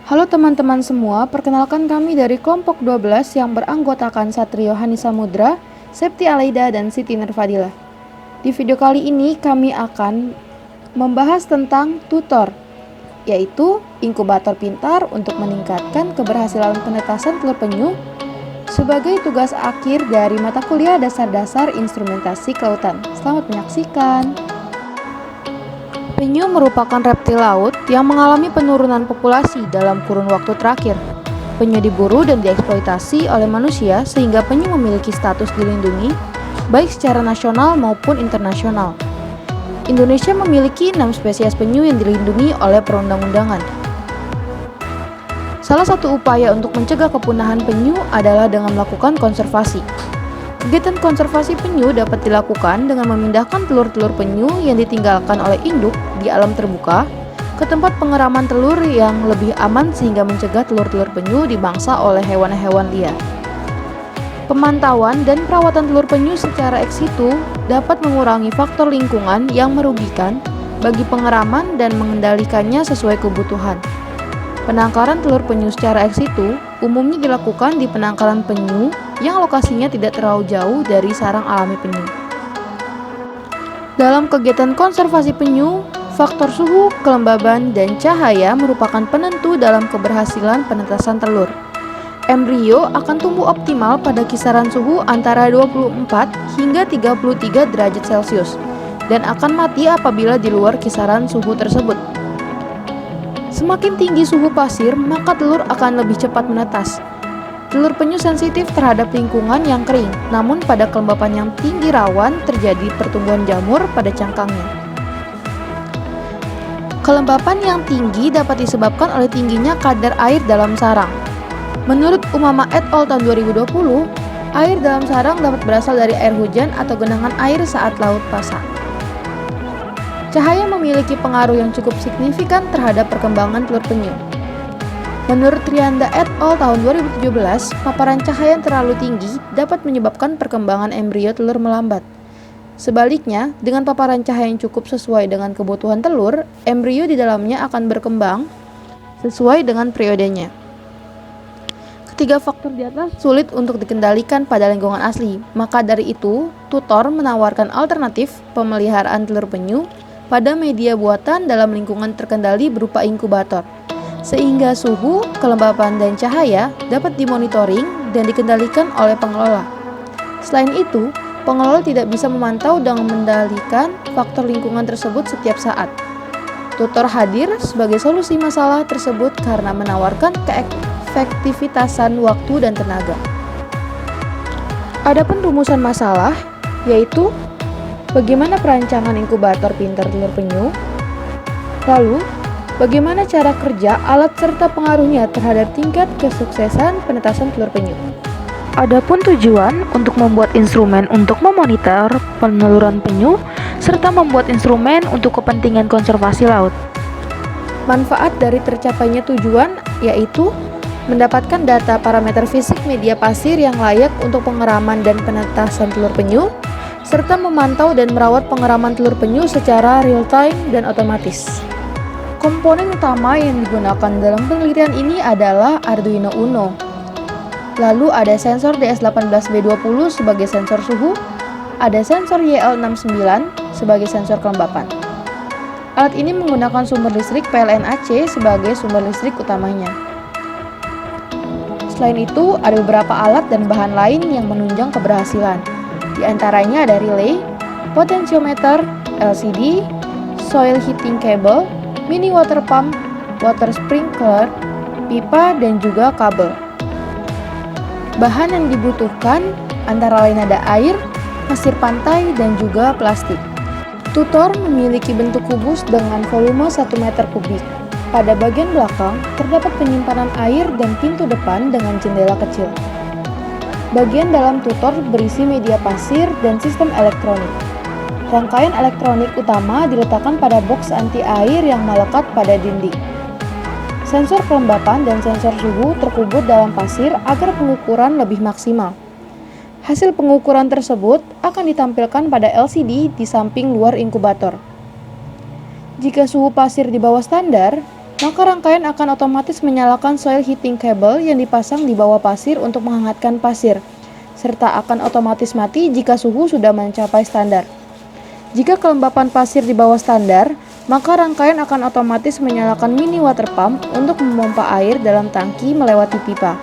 Halo teman-teman semua, perkenalkan kami dari kelompok 12 yang beranggotakan Satrio Hani Samudra, Septi Alaida, dan Siti Nurfadilah. Di video kali ini kami akan membahas tentang tutor, yaitu inkubator pintar untuk meningkatkan keberhasilan penetasan telur penyu sebagai tugas akhir dari mata kuliah dasar-dasar instrumentasi kelautan. Selamat menyaksikan. Penyu merupakan reptil laut yang mengalami penurunan populasi dalam kurun waktu terakhir. Penyu diburu dan dieksploitasi oleh manusia sehingga penyu memiliki status dilindungi, baik secara nasional maupun internasional. Indonesia memiliki 6 spesies penyu yang dilindungi oleh perundang-undangan. Salah satu upaya untuk mencegah kepunahan penyu adalah dengan melakukan konservasi. Kegiatan konservasi penyu dapat dilakukan dengan memindahkan telur-telur penyu yang ditinggalkan oleh induk di alam terbuka ke tempat pengeraman telur yang lebih aman sehingga mencegah telur-telur penyu dimangsa oleh hewan-hewan liar. Pemantauan dan perawatan telur penyu secara ex situ dapat mengurangi faktor lingkungan yang merugikan bagi pengeraman dan mengendalikannya sesuai kebutuhan. Penangkaran telur penyu secara ex situ umumnya dilakukan di penangkaran penyu yang lokasinya tidak terlalu jauh dari sarang alami penyu. Dalam kegiatan konservasi penyu, faktor suhu, kelembaban, dan cahaya merupakan penentu dalam keberhasilan penetasan telur. Embrio akan tumbuh optimal pada kisaran suhu antara 24 hingga 33 derajat Celcius dan akan mati apabila di luar kisaran suhu tersebut. Semakin tinggi suhu pasir, maka telur akan lebih cepat menetas. Telur penyu sensitif terhadap lingkungan yang kering, namun pada kelembapan yang tinggi rawan terjadi pertumbuhan jamur pada cangkangnya. Kelembapan yang tinggi dapat disebabkan oleh tingginya kadar air dalam sarang. Menurut Umama et al. Tahun 2020, air dalam sarang dapat berasal dari air hujan atau genangan air saat laut pasang. Cahaya memiliki pengaruh yang cukup signifikan terhadap perkembangan telur penyu. Menurut Trianda et al. Tahun 2017, paparan cahaya yang terlalu tinggi dapat menyebabkan perkembangan embrio telur melambat. Sebaliknya, dengan paparan cahaya yang cukup sesuai dengan kebutuhan telur, embrio di dalamnya akan berkembang sesuai dengan periodenya. Ketiga faktor di atas sulit untuk dikendalikan pada lingkungan asli, maka dari itu, tutor menawarkan alternatif pemeliharaan telur penyu pada media buatan dalam lingkungan terkendali berupa inkubator, sehingga suhu, kelembapan, dan cahaya dapat dimonitoring dan dikendalikan oleh pengelola. Selain itu, pengelola tidak bisa memantau dan mengendalikan faktor lingkungan tersebut setiap saat. Tutor hadir sebagai solusi masalah tersebut karena menawarkan keefektivitasan waktu dan tenaga. Adapun rumusan masalah, yaitu bagaimana perancangan inkubator pintar telur penyu, lalu bagaimana cara kerja alat serta pengaruhnya terhadap tingkat kesuksesan penetasan telur penyu. Adapun tujuan untuk membuat instrumen untuk memonitor peneluran penyu serta membuat instrumen untuk kepentingan konservasi laut. Manfaat dari tercapainya tujuan yaitu mendapatkan data parameter fisik media pasir yang layak untuk pengeraman dan penetasan telur penyu, serta memantau dan merawat pengeraman telur penyu secara real time dan otomatis. Komponen utama yang digunakan dalam penelitian ini adalah Arduino Uno. Lalu ada sensor DS18B20 sebagai sensor suhu, ada sensor YL69 sebagai sensor kelembapan. Alat ini menggunakan sumber listrik PLN AC sebagai sumber listrik utamanya. Selain itu, ada beberapa alat dan bahan lain yang menunjang keberhasilan. Di antaranya ada relay, potentiometer, LCD, soil heating cable, mini water pump, water sprinkler, pipa, dan juga kabel. Bahan yang dibutuhkan antara lain ada air, pasir pantai, dan juga plastik. Tutor memiliki bentuk kubus dengan volume 1 meter kubik. Pada bagian belakang terdapat penyimpanan air dan pintu depan dengan jendela kecil. Bagian dalam tutor berisi media pasir dan sistem elektronik. Rangkaian elektronik utama diletakkan pada box anti air yang melekat pada dinding. Sensor kelembapan dan sensor suhu terkubur dalam pasir agar pengukuran lebih maksimal. Hasil pengukuran tersebut akan ditampilkan pada LCD di samping luar inkubator. Jika suhu pasir di bawah standar, maka rangkaian akan otomatis menyalakan soil heating cable yang dipasang di bawah pasir untuk menghangatkan pasir, serta akan otomatis mati jika suhu sudah mencapai standar. Jika kelembapan pasir di bawah standar, maka rangkaian akan otomatis menyalakan mini water pump untuk memompa air dalam tangki melewati pipa,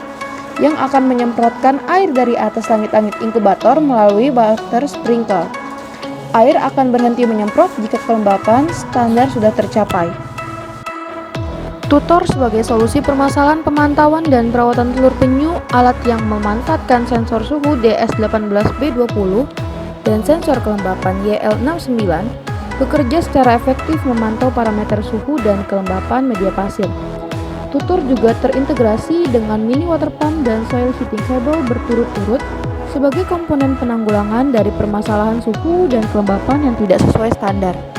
yang akan menyemprotkan air dari atas langit-langit inkubator melalui water sprinkler. Air akan berhenti menyemprot jika kelembapan standar sudah tercapai. Tutor sebagai solusi permasalahan pemantauan dan perawatan telur penyu, alat yang memanfaatkan sensor suhu DS18B20 dan sensor kelembapan YL69 bekerja secara efektif memantau parameter suhu dan kelembapan media pasir. Tutor juga terintegrasi dengan mini water pump dan soil heating cable berturut-turut sebagai komponen penanggulangan dari permasalahan suhu dan kelembapan yang tidak sesuai standar.